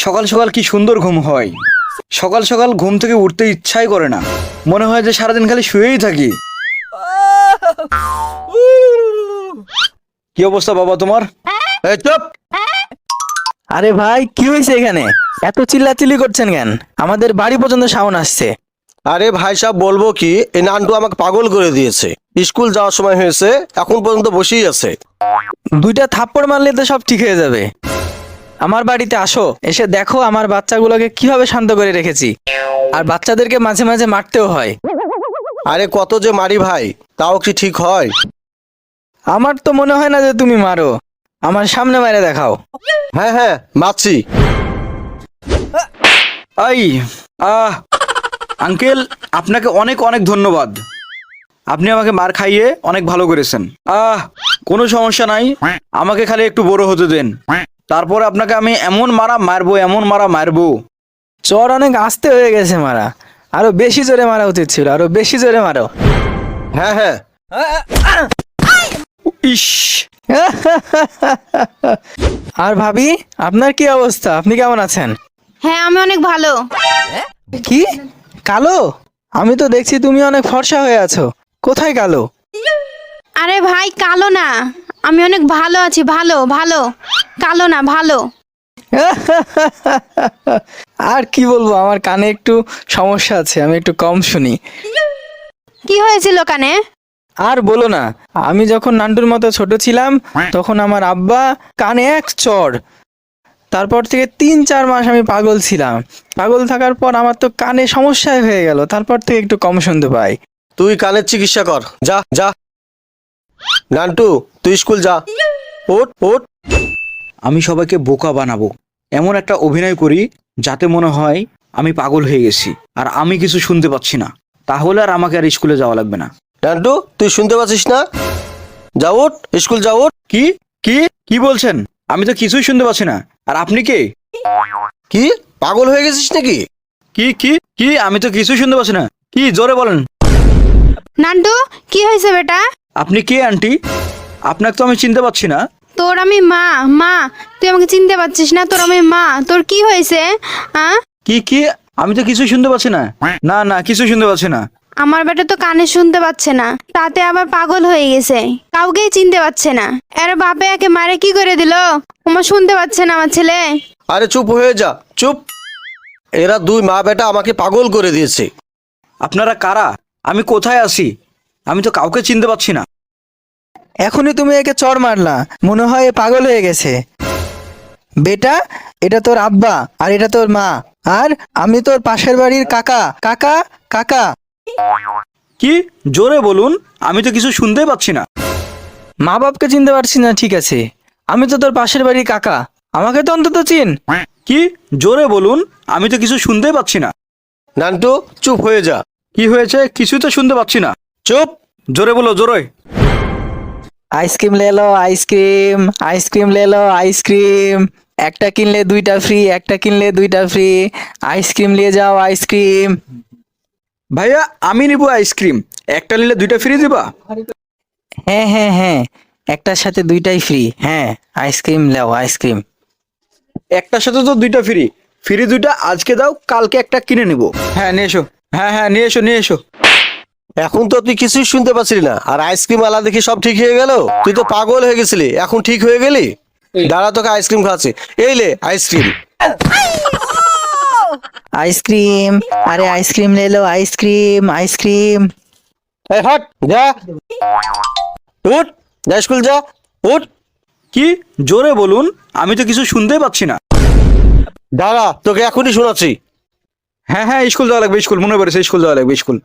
সকাল সকাল কি সুন্দর ঘুম হয়। সকাল সকাল ঘুম থেকে উঠতে ইচ্ছাই করে না, মনে হয় যে সারাদিন খালি শুয়েই থাকি। কি অবস্থা বাবা তোমার? এই চুপ! আরে ভাই কি হয়েছে এখানে? এত চিল্লাচিল্লি করছেন কেন? আমাদের বাড়ি পর্যন্ত সাউন্ড আসছে। আরে ভাই সাহেব, বলবো কি, এই নান্টু আমাকে পাগল করে দিয়েছে। স্কুল যাওয়ার সময় হয়েছে, এখন পর্যন্ত বসেই আছে। দুইটা থাপ্পড় মারলে তো সব ঠিক হয়ে যাবে। আমার বাড়িতে আসো, এসে দেখো আমার বাচ্চাগুলোকে কিভাবে শান্ত করে রেখেছি। আর বাচ্চাদেরকে মাঝে মাঝে মারতেও হয়। আরে কত যে মারি ভাই, তাও কি ঠিক হয়? আমার তো মনে হয় না যে তুমি মারো। আমার সামনে মারে দেখাও। হ্যাঁ হ্যাঁ, মারছি। আই আঙ্কেল, আপনাকে অনেক অনেক ধন্যবাদ। আপনি আমাকে মার খাইয়ে অনেক ভালো করেছেন। কোনো সমস্যা নাই, আমাকে খালি একটু বড় হতে দেন, তারপর আপনাকে আমি এমন মারা মারবো, এমন মারা মারবো। চর অনেক আস্তে হয়ে গেছে মারা। আরো বেশি জোরে মারা উচিত ছিল, আরো বেশি জোরে মারো। হ্যাঁ হ্যাঁ। ইস, আর ভাবি, আপনার কি অবস্থা? আপনি কেমন আছেন? হ্যাঁ, আমি অনেক ভালো। কি কালো? আমি তো দেখছি তুমি অনেক ফর্সা হয়ে আছো। কোথায় কালো? আরে ভাই, কালো না, আমি অনেক ভালো আছি। ভালো ভালো, কালো না, ভালো। আর কি বলবো, আমার কানে একটু সমস্যা আছে, আমি একটু কম শুনি। কি হয়েছিল কানে? আর বলো না, আমি যখন নান্টুর মতো ছোট ছিলাম তখন আমার আব্বা কানে এক চড়। তারপর থেকে 3-4 মাস আমি পাগল ছিলাম। পাগল থাকার পর আমার তো কানে সমস্যাই হয়ে গেল। তারপর থেকে একটু কম শুনতে পাই। তুই কানের চিকিৎসা কর, যা যা। নান্টু, তুই স্কুল যা। ওঠ ওঠ। আমি সবাইকে বোকা বানাবো, এমন একটা অভিনয় করি যাতে মনে হয় আমি পাগল হয়ে গেছি আর আমি কিছু শুনতে পাচ্ছি না। তাহলে আর আমাকে আর স্কুলে যাওয়া লাগবে না। নান্টু, তুই শুনতে পাচ্ছিস না? যা ওঠ, স্কুল যা ওঠ। কি কি কি বলছেন? আমি তো কিছুই শুনতে পাচ্ছি না। আর আপনি কে? কি, পাগল হয়ে গেছিস নাকি? কি কি কি আমি তো কিছুই শুনতে পাচ্ছি না। কি, জোরে বলেন। নান্টু, কি হয়েছে বেটা? আপনি কে আন্টি? আপনাকে তো আমি চিনতে পারছি না। তোর আমি মা। মা, তুই আমাকে চিনতে পারছিস না? তোর আমি মা। তোর কি হয়েছে? কি কি আমি তো কিছুই শুনতে পাচ্ছি না। না না, কিছু শুনতে পাচ্ছি না। আমার বেটা তো কানে শুনতে পাচ্ছে না, তাতে আবার পাগল হয়ে গেছে। কাউকেই চিনতে পারছে না। এর বাপে একে মারে কি করে দিল? আমার শুনতে পাচ্ছে না আমার ছেলে। আরে চুপ হয়ে যা, চুপ। এরা দুই মা বেটা আমাকে পাগল করে দিয়েছে। আপনারা কারা? আমি কোথায় আছি? আমি তো কাউকে চিনতে পাচ্ছি না। এখনই তুমি একে চড় মারলা, মনে হয় এ পাগল হয়ে গেছে। বেটা, এটা তোর আব্বা আর এটা তোর মা। আর আমি তোর পাশের বাড়ির কাকা। কাকা কাকা। কি, জোরে বলুন, আমি তো কিছু শুনতেই পাচ্ছি না। মা বাপকে চিনতে পারছি না, ঠিক আছে, আমি তো তোর পাশের বাড়ির কাকা। আমাকে তো অন্তত চিন। কি, জোরে বলুন, আমি তো কিছু শুনতেই পাচ্ছি না। নান্টু, চুপ হয়ে যা। কি হয়েছে? কিছুই তো শুনতে পাচ্ছি না। চুপ। জোরে বলো, জোরে। আইসক্রিম লে লো, আইসক্রিম। আইসক্রিম লে লো, আইসক্রিম। একটা কিনলে দুইটা ফ্রি, একটা কিনলে দুইটা ফ্রি। আইসক্রিম নিয়ে যাও, আইসক্রিম। ভাইয়া, আমি নিব আইসক্রিম। একটা নিলে দুইটা ফ্রি দিবা? হ্যাঁ হ্যাঁ হ্যাঁ, একটার সাথে দুইটাই ফ্রি। হ্যাঁ, আইসক্রিম লাও, আইসক্রিম। একটার সাথে তো দুইটা ফ্রি। ফ্রি দুইটা আজকে দাও, কালকে একটা কিনে নিব। হ্যাঁ, নিয়ে এসো। হ্যাঁ হ্যাঁ, নিয়ে এসো, নিয়ে এসো। এখন তো তুই কিছুই শুনতে পাচ্ছিলি না, আর আইসক্রিম আলা দেখি সব ঠিক হয়ে গেল। তুই তো পাগল হয়ে গেছিলি, এখন ঠিক হয়ে গেলি। দাঁড়া, তোকে আইসক্রিম খাওয়াচ্ছে। এই লে আইসক্রিম। আইসক্রিম, আরে আইসক্রিম লে লো, আইসক্রিম আইসক্রিম। এই হট, যা। উঠ, যা স্কুল যা। উঠ। কি, জোরে বলুন, আমি তো কিছু শুনতেই পাচ্ছি না। দাঁড়া, তোকে এখনই শোনাচ্ছি। হ্যাঁ হ্যাঁ, স্কুল যাওয়া লাগবে, স্কুল মনে পড়েছে, স্কুল যাওয়া লাগবে, স্কুল।